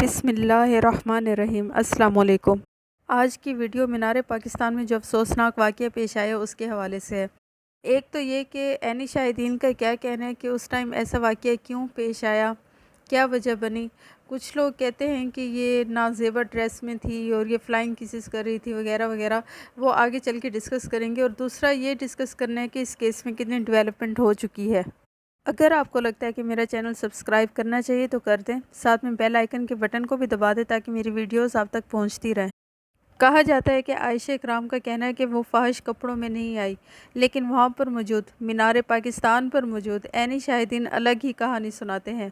بسم اللہ الرحمن الرحیم۔ السلام علیکم۔ آج کی ویڈیو مینار پاکستان میں جو افسوسناک واقعہ پیش آیا اس کے حوالے سے ہے۔ ایک تو یہ کہ عینی شاہدین کا کیا کہنا ہے کہ اس ٹائم ایسا واقعہ کیوں پیش آیا، کیا وجہ بنی۔ کچھ لوگ کہتے ہیں کہ یہ نازیبا ڈریس میں تھی اور یہ فلائنگ کسز کر رہی تھی وغیرہ وغیرہ، وہ آگے چل کے ڈسکس کریں گے۔ اور دوسرا یہ ڈسکس کرنا ہے کہ اس کیس میں کتنی ڈیولپمنٹ ہو چکی ہے۔ اگر آپ کو لگتا ہے کہ میرا چینل سبسکرائب کرنا چاہیے تو کر دیں، ساتھ میں بیل آئیکن کے بٹن کو بھی دبا دیں تاکہ میری ویڈیوز آپ تک پہنچتی رہیں۔ کہا جاتا ہے کہ عائشہ اکرام کا کہنا ہے کہ وہ فاحش کپڑوں میں نہیں آئی، لیکن وہاں پر موجود مینار پاکستان پر موجود عینی شاہدین الگ ہی کہانی سناتے ہیں۔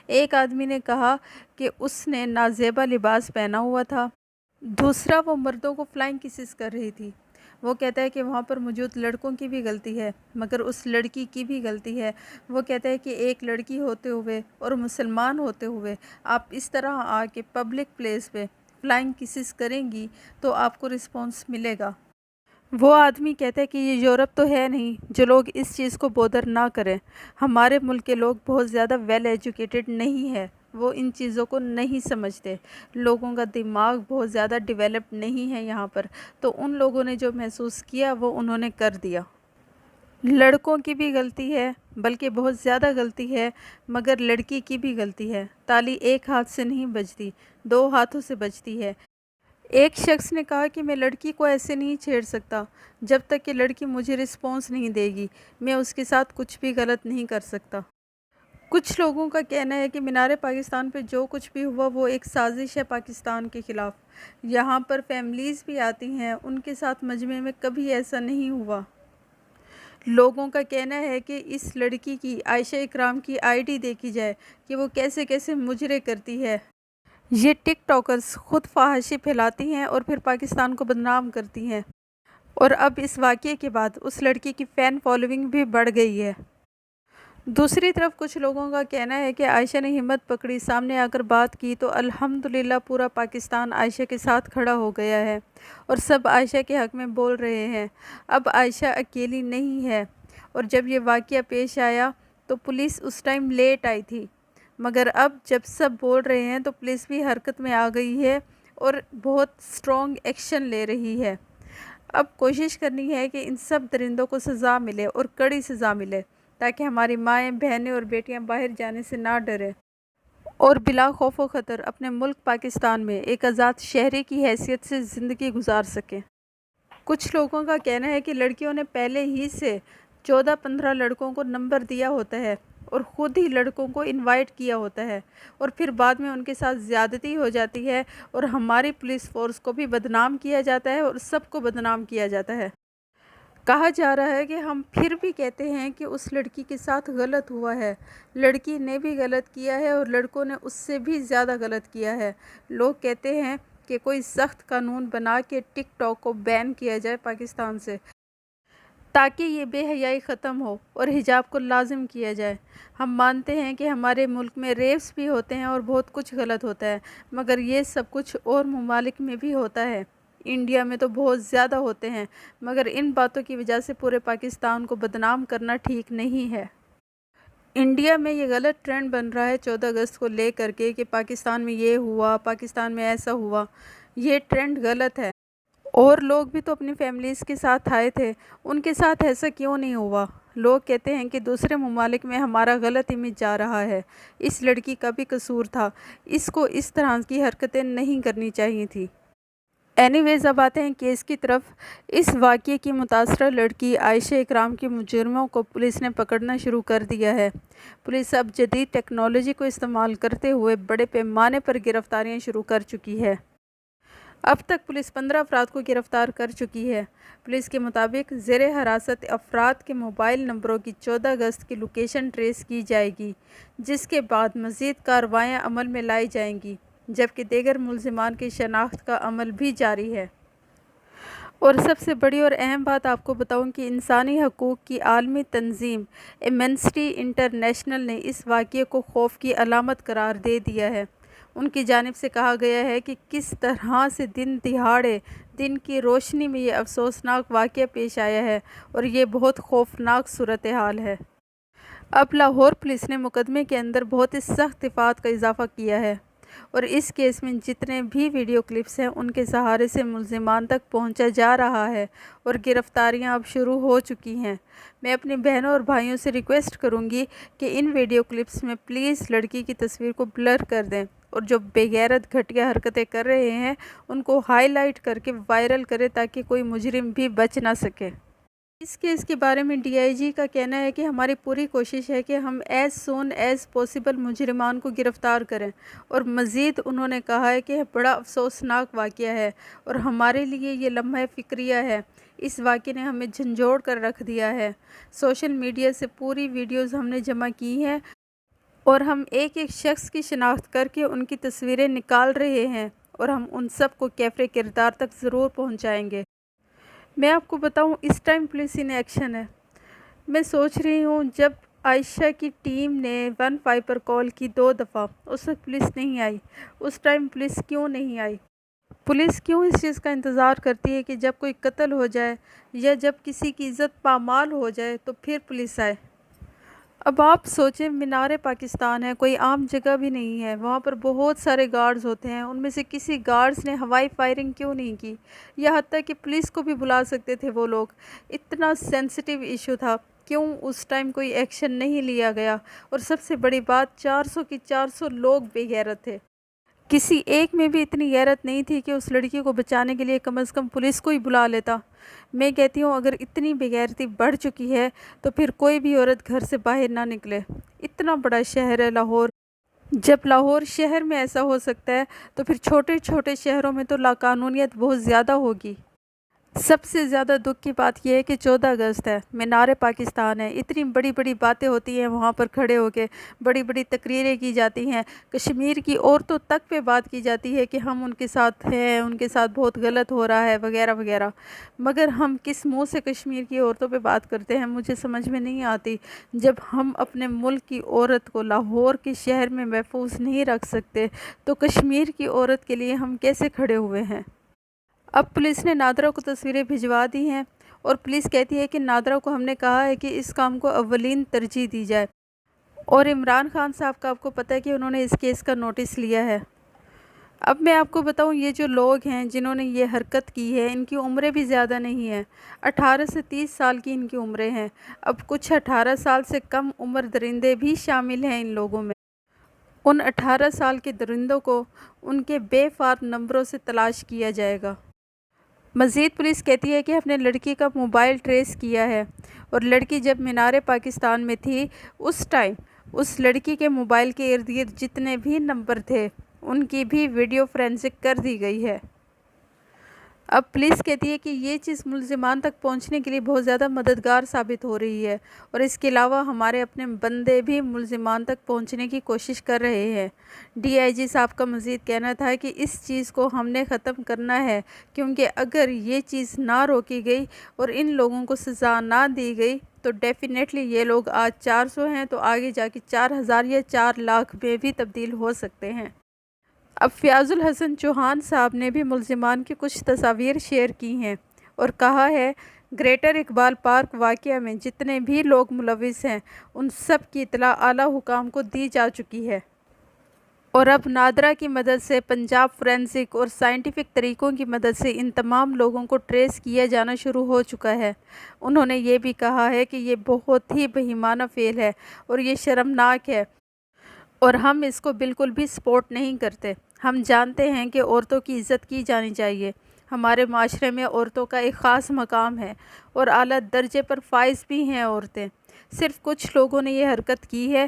ایک آدمی نے کہا کہ اس نے نازیبا لباس پہنا ہوا تھا، دوسرا وہ مردوں کو فلائنگ کسز کر رہی تھی۔ وہ کہتا ہے کہ وہاں پر موجود لڑکوں کی بھی غلطی ہے مگر اس لڑکی کی بھی غلطی ہے۔ وہ کہتا ہے کہ ایک لڑکی ہوتے ہوئے اور مسلمان ہوتے ہوئے آپ اس طرح آ کے پبلک پلیس پہ فلائنگ کسز کریں گی تو آپ کو رسپانس ملے گا۔ وہ آدمی کہتا ہے کہ یہ یورپ تو ہے نہیں جو لوگ اس چیز کو بودر نہ کریں۔ ہمارے ملک کے لوگ بہت زیادہ ویل ایجوکیٹڈ نہیں ہے، وہ ان چیزوں کو نہیں سمجھتے، لوگوں کا دماغ بہت زیادہ ڈیولپ نہیں ہے یہاں پر، تو ان لوگوں نے جو محسوس کیا وہ انہوں نے کر دیا۔ لڑکوں کی بھی غلطی ہے، بلکہ بہت زیادہ غلطی ہے، مگر لڑکی کی بھی غلطی ہے۔ تالی ایک ہاتھ سے نہیں بجتی، دو ہاتھوں سے بجتی ہے۔ ایک شخص نے کہا کہ میں لڑکی کو ایسے نہیں چھیڑ سکتا، جب تک کہ لڑکی مجھے رسپانس نہیں دے گی میں اس کے ساتھ کچھ بھی غلط نہیں کر سکتا۔ کچھ لوگوں کا کہنا ہے کہ مینار پاکستان پہ جو کچھ بھی ہوا وہ ایک سازش ہے پاکستان کے خلاف۔ یہاں پر فیملیز بھی آتی ہیں، ان کے ساتھ مجمع میں کبھی ایسا نہیں ہوا۔ لوگوں کا کہنا ہے کہ اس لڑکی کی، عائشہ اکرام کی آئی ڈی دیکھی جائے کہ وہ کیسے کیسے مجرے کرتی ہے۔ یہ ٹک ٹاکرز خود فحاشی پھیلاتی ہیں اور پھر پاکستان کو بدنام کرتی ہیں، اور اب اس واقعے کے بعد اس لڑکی کی فین فالوئنگ بھی بڑھ گئی ہے۔ دوسری طرف کچھ لوگوں کا کہنا ہے کہ عائشہ نے ہمت پکڑی، سامنے آ کر بات کی تو الحمدللہ پورا پاکستان عائشہ کے ساتھ کھڑا ہو گیا ہے اور سب عائشہ کے حق میں بول رہے ہیں۔ اب عائشہ اکیلی نہیں ہے، اور جب یہ واقعہ پیش آیا تو پولیس اس ٹائم لیٹ آئی تھی، مگر اب جب سب بول رہے ہیں تو پولیس بھی حرکت میں آ گئی ہے اور بہت سٹرونگ ایکشن لے رہی ہے۔ اب کوشش کرنی ہے کہ ان سب درندوں کو سزا ملے اور کڑی سزا ملے، تاکہ ہماری مائیں، بہنیں اور بیٹیاں باہر جانے سے نہ ڈریں اور بلا خوف و خطر اپنے ملک پاکستان میں ایک آزاد شہری کی حیثیت سے زندگی گزار سکیں۔ کچھ لوگوں کا کہنا ہے کہ لڑکیوں نے پہلے ہی سے 14-15 لڑکوں کو نمبر دیا ہوتا ہے اور خود ہی لڑکوں کو انوائٹ کیا ہوتا ہے، اور پھر بعد میں ان کے ساتھ زیادتی ہو جاتی ہے اور ہماری پولیس فورس کو بھی بدنام کیا جاتا ہے اور سب کو بدنام کیا جاتا ہے۔ کہا جا رہا ہے کہ ہم پھر بھی کہتے ہیں کہ اس لڑکی کے ساتھ غلط ہوا ہے، لڑکی نے بھی غلط کیا ہے اور لڑکوں نے اس سے بھی زیادہ غلط کیا ہے۔ لوگ کہتے ہیں کہ کوئی سخت قانون بنا کے ٹک ٹاک کو بین کیا جائے پاکستان سے، تاکہ یہ بے حیائی ختم ہو اور حجاب کو لازم کیا جائے۔ ہم مانتے ہیں کہ ہمارے ملک میں ریپس بھی ہوتے ہیں اور بہت کچھ غلط ہوتا ہے، مگر یہ سب کچھ اور ممالک میں بھی ہوتا ہے، انڈیا میں تو بہت زیادہ ہوتے ہیں، مگر ان باتوں کی وجہ سے پورے پاکستان کو بدنام کرنا ٹھیک نہیں ہے۔ انڈیا میں یہ غلط ٹرینڈ بن رہا ہے 14 اگست کو لے کر کے کہ پاکستان میں یہ ہوا، پاکستان میں ایسا ہوا۔ یہ ٹرینڈ غلط ہے، اور لوگ بھی تو اپنی فیملیز کے ساتھ آئے تھے، ان کے ساتھ ایسا کیوں نہیں ہوا؟ لوگ کہتے ہیں کہ دوسرے ممالک میں ہمارا غلط امیج جا رہا ہے، اس لڑکی کا بھی قصور تھا، اس کو اس طرح کی حرکتیں نہیں کرنی چاہیے تھی۔ اینی ویز اب آتے ہیں کیس کی طرف۔ اس واقعے کی متاثرہ لڑکی عائشہ اکرام کے مجرموں کو پولیس نے پکڑنا شروع کر دیا ہے۔ پولیس اب جدید ٹیکنالوجی کو استعمال کرتے ہوئے بڑے پیمانے پر گرفتاریاں شروع کر چکی ہے۔ اب تک پولیس 15 افراد کو گرفتار کر چکی ہے۔ پولیس کے مطابق زیر حراست افراد کے موبائل نمبروں کی 14 اگست کی لوکیشن ٹریس کی جائے گی، جس کے بعد مزید کارروائیاں عمل میں لائی جائیں گی، جبکہ دیگر ملزمان کی شناخت کا عمل بھی جاری ہے۔ اور سب سے بڑی اور اہم بات آپ کو بتاؤں کہ انسانی حقوق کی عالمی تنظیم ایمنسٹی انٹرنیشنل نے اس واقعے کو خوف کی علامت قرار دے دیا ہے۔ ان کی جانب سے کہا گیا ہے کہ کس طرح سے دن دہاڑے دن کی روشنی میں یہ افسوسناک واقعہ پیش آیا ہے اور یہ بہت خوفناک صورتحال ہے۔ اب لاہور پولیس نے مقدمے کے اندر بہت ہی سخت دفعات کا اضافہ کیا ہے۔ اور اس کیس میں جتنے بھی ویڈیو کلپس ہیں ان کے سہارے سے ملزمان تک پہنچا جا رہا ہے اور گرفتاریاں اب شروع ہو چکی ہیں۔ میں اپنی بہنوں اور بھائیوں سے ریکویسٹ کروں گی کہ ان ویڈیو کلپس میں پلیز لڑکی کی تصویر کو بلر کر دیں اور جو بے غیرت گھٹیا حرکتیں کر رہے ہیں ان کو ہائی لائٹ کر کے وائرل کرے تاکہ کوئی مجرم بھی بچ نہ سکے۔ اس کیس کے بارے میں ڈی آئی جی کا کہنا ہے کہ ہماری پوری کوشش ہے کہ ہم ایز سون ایز پاسبل مجرمان کو گرفتار کریں، اور مزید انہوں نے کہا ہے کہ بڑا افسوسناک واقعہ ہے اور ہمارے لیے یہ لمحہ فکریہ ہے۔ اس واقعے نے ہمیں جھنجھوڑ کر رکھ دیا ہے۔ سوشل میڈیا سے پوری ویڈیوز ہم نے جمع کی ہیں اور ہم ایک ایک شخص کی شناخت کر کے ان کی تصویریں نکال رہے ہیں اور ہم ان سب کو کیفر کردار تک ضرور پہنچائیں گے۔ میں آپ کو بتاؤں اس ٹائم پولیس ان ایکشن ہے۔ میں سوچ رہی ہوں جب عائشہ کی ٹیم نے 15 پر کال کی 2 دفعہ، اس وقت پولیس نہیں آئی۔ اس ٹائم پولیس کیوں نہیں آئی؟ پولیس کیوں اس چیز کا انتظار کرتی ہے کہ جب کوئی قتل ہو جائے یا جب کسی کی عزت پامال ہو جائے تو پھر پولیس آئے؟ اب آپ سوچیں، مینار پاکستان ہے، کوئی عام جگہ بھی نہیں ہے، وہاں پر بہت سارے گارڈز ہوتے ہیں، ان میں سے کسی گارڈز نے ہوائی فائرنگ کیوں نہیں کی؟ یا حتیٰ کہ پولیس کو بھی بلا سکتے تھے وہ لوگ۔ اتنا سینسٹیو ایشو تھا، کیوں اس ٹائم کوئی ایکشن نہیں لیا گیا؟ اور سب سے بڑی بات، 400 کی 400 لوگ بے غیرت تھے، کسی ایک میں بھی اتنی غیرت نہیں تھی کہ اس لڑکی کو بچانے کے لیے کم از کم پولیس کو ہی بلا لیتا۔ میں کہتی ہوں اگر اتنی بے غیرتی بڑھ چکی ہے تو پھر کوئی بھی عورت گھر سے باہر نہ نکلے۔ اتنا بڑا شہر ہے لاہور، جب لاہور شہر میں ایسا ہو سکتا ہے تو پھر چھوٹے چھوٹے شہروں میں تو لاقانونیت بہت زیادہ ہوگی۔ سب سے زیادہ دکھ کی بات یہ ہے کہ 14 اگست ہے، مینار پاکستان ہے، اتنی بڑی بڑی باتیں ہوتی ہیں وہاں پر کھڑے ہو کے، بڑی بڑی تقریریں کی جاتی ہیں، کشمیر کی عورتوں تک پہ بات کی جاتی ہے کہ ہم ان کے ساتھ ہیں، ان کے ساتھ بہت غلط ہو رہا ہے وغیرہ وغیرہ، مگر ہم کس منہ سے کشمیر کی عورتوں پہ بات کرتے ہیں مجھے سمجھ میں نہیں آتی۔ جب ہم اپنے ملک کی عورت کو لاہور کے شہر میں محفوظ نہیں رکھ سکتے تو کشمیر کی عورت کے لیے ہم کیسے کھڑے ہوئے ہیں؟ اب پولیس نے نادرہ کو تصویریں بھجوا دی ہیں اور پولیس کہتی ہے کہ نادرہ کو ہم نے کہا ہے کہ اس کام کو اولین ترجیح دی جائے، اور عمران خان صاحب کا آپ کو پتہ ہے کہ انہوں نے اس کیس کا نوٹس لیا ہے۔ اب میں آپ کو بتاؤں یہ جو لوگ ہیں جنہوں نے یہ حرکت کی ہے ان کی عمریں بھی زیادہ نہیں ہیں، 18 سے 30 سال کی ان کی عمریں ہیں۔ اب کچھ 18 سال سے کم عمر درندے بھی شامل ہیں ان لوگوں میں۔ ان 18 سال کے درندوں کو ان کے بے فار نمبروں سے تلاش کیا جائے گا۔ مزید پولیس کہتی ہے کہ ہم نے لڑکی کا موبائل ٹریس کیا ہے اور لڑکی جب مینار پاکستان میں تھی اس ٹائم اس لڑکی کے موبائل کے ارد گرد جتنے بھی نمبر تھے ان کی بھی ویڈیو فورینسک کر دی گئی ہے۔ اب پولیس کہتی ہے کہ یہ چیز ملزمان تک پہنچنے کے لیے بہت زیادہ مددگار ثابت ہو رہی ہے، اور اس کے علاوہ ہمارے اپنے بندے بھی ملزمان تک پہنچنے کی کوشش کر رہے ہیں۔ ڈی آئی جی صاحب کا مزید کہنا تھا کہ اس چیز کو ہم نے ختم کرنا ہے، کیونکہ اگر یہ چیز نہ روکی گئی اور ان لوگوں کو سزا نہ دی گئی تو ڈیفینیٹلی یہ لوگ آج 400 ہیں تو آگے جا کے 4000 یا 4 لاکھ میں بھی تبدیل ہو سکتے ہیں۔ اب فیاض الحسن چوہان صاحب نے بھی ملزمان کی کچھ تصاویر شیئر کی ہیں اور کہا ہے گریٹر اقبال پارک واقعہ میں جتنے بھی لوگ ملوث ہیں ان سب کی اطلاع اعلیٰ حکام کو دی جا چکی ہے، اور اب نادرہ کی مدد سے، پنجاب فورینسک اور سائنٹیفک طریقوں کی مدد سے ان تمام لوگوں کو ٹریس کیا جانا شروع ہو چکا ہے۔ انہوں نے یہ بھی کہا ہے کہ یہ بہت ہی بہیمانہ فعل ہے اور یہ شرمناک ہے اور ہم اس کو بالکل بھی سپورٹ نہیں کرتے۔ ہم جانتے ہیں کہ عورتوں کی عزت کی جانی چاہیے، ہمارے معاشرے میں عورتوں کا ایک خاص مقام ہے اور اعلیٰ درجے پر فائز بھی ہیں عورتیں۔ صرف کچھ لوگوں نے یہ حرکت کی ہے،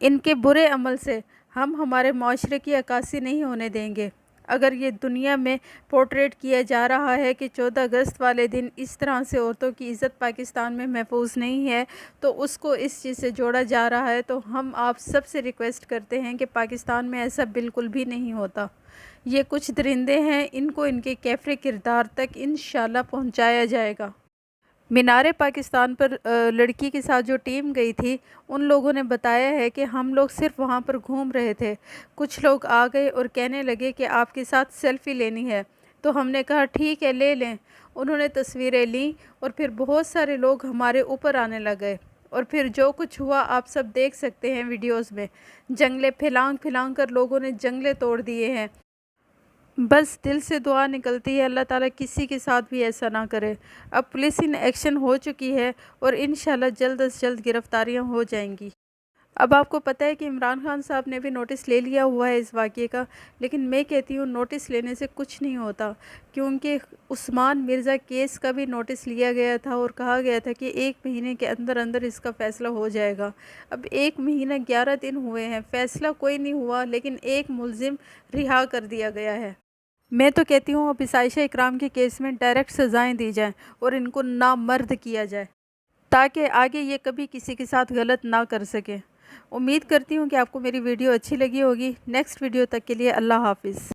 ان کے برے عمل سے ہم ہمارے معاشرے کی عکاسی نہیں ہونے دیں گے۔ اگر یہ دنیا میں پورٹریٹ کیا جا رہا ہے کہ 14 اگست والے دن اس طرح سے عورتوں کی عزت پاکستان میں محفوظ نہیں ہے تو اس کو اس چیز سے جوڑا جا رہا ہے، تو ہم آپ سب سے ریکویسٹ کرتے ہیں کہ پاکستان میں ایسا بالکل بھی نہیں ہوتا۔ یہ کچھ درندے ہیں، ان کو ان کے کیفر کردار تک انشاءاللہ پہنچایا جائے گا۔ مینار پاکستان پر لڑکی کے ساتھ جو ٹیم گئی تھی ان لوگوں نے بتایا ہے کہ ہم لوگ صرف وہاں پر گھوم رہے تھے، کچھ لوگ آ گئے اور کہنے لگے کہ آپ کے ساتھ سیلفی لینی ہے، تو ہم نے کہا ٹھیک ہے لے لیں۔ انہوں نے تصویریں لیں اور پھر بہت سارے لوگ ہمارے اوپر آنے لگے اور پھر جو کچھ ہوا آپ سب دیکھ سکتے ہیں ویڈیوز میں، جنگلے پھلانگ پھلانگ کر لوگوں نے جنگلے توڑ دیے ہیں۔ بس دل سے دعا نکلتی ہے اللہ تعالیٰ کسی کے ساتھ بھی ایسا نہ کرے۔ اب پولیس ان ایکشن ہو چکی ہے اور انشاءاللہ جلد از جلد گرفتاریاں ہو جائیں گی۔ اب آپ کو پتہ ہے کہ عمران خان صاحب نے بھی نوٹس لے لیا ہوا ہے اس واقعے کا، لیکن میں کہتی ہوں نوٹس لینے سے کچھ نہیں ہوتا، کیونکہ عثمان مرزا کیس کا بھی نوٹس لیا گیا تھا اور کہا گیا تھا کہ 1 مہینے کے اندر اندر اس کا فیصلہ ہو جائے گا۔ اب 1 مہینہ 11 دن ہوئے ہیں، فیصلہ کوئی نہیں ہوا، لیکن ایک ملزم رہا کر دیا گیا ہے۔ میں تو کہتی ہوں اب اس عائشہ اکرام کے کیس میں ڈائریکٹ سزائیں دی جائیں اور ان کو نامرد کیا جائے، تاکہ آگے یہ کبھی کسی کے ساتھ غلط نہ کر سکے۔ امید کرتی ہوں کہ آپ کو میری ویڈیو اچھی لگی ہوگی۔ نیکسٹ ویڈیو تک کے لیے اللہ حافظ۔